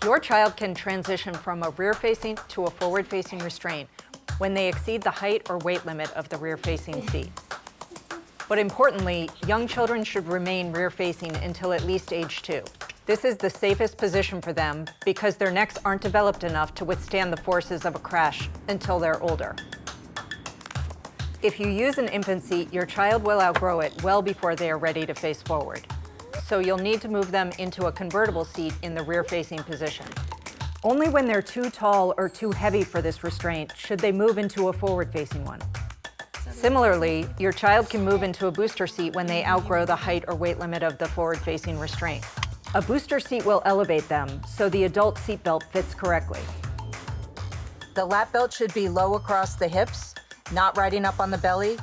Your child can transition from a rear-facing to a forward-facing restraint when they exceed the height or weight limit of the rear-facing seat. But importantly, young children should remain rear-facing until at least age 2. This is the safest position for them because their necks aren't developed enough to withstand the forces of a crash until they're older. If you use an infant seat, your child will outgrow it well before they are ready to face forward. So you'll need to move them into a convertible seat in the rear-facing position. Only when they're too tall or too heavy for this restraint should they move into a forward-facing one. Similarly, your child can move into a booster seat when they outgrow the height or weight limit of the forward-facing restraint. A booster seat will elevate them, so the adult seatbelt fits correctly. The lap belt should be low across the hips, not riding up on the belly,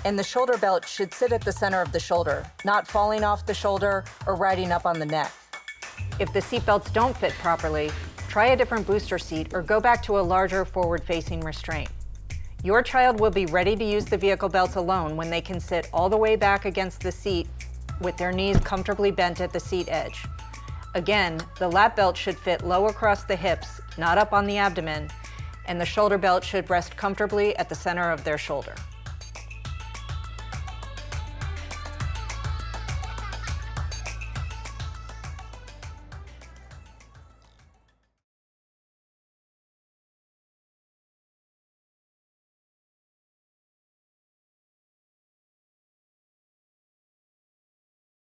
and the shoulder belt should sit at the center of the shoulder, not falling off the shoulder or riding up on the neck. If the seatbelts don't fit properly, try a different booster seat or go back to a larger forward-facing restraint. Your child will be ready to use the vehicle belts alone when they can sit all the way back against the seat with their knees comfortably bent at the seat edge. Again, the lap belt should fit low across the hips, not up on the abdomen, and the shoulder belt should rest comfortably at the center of their shoulder.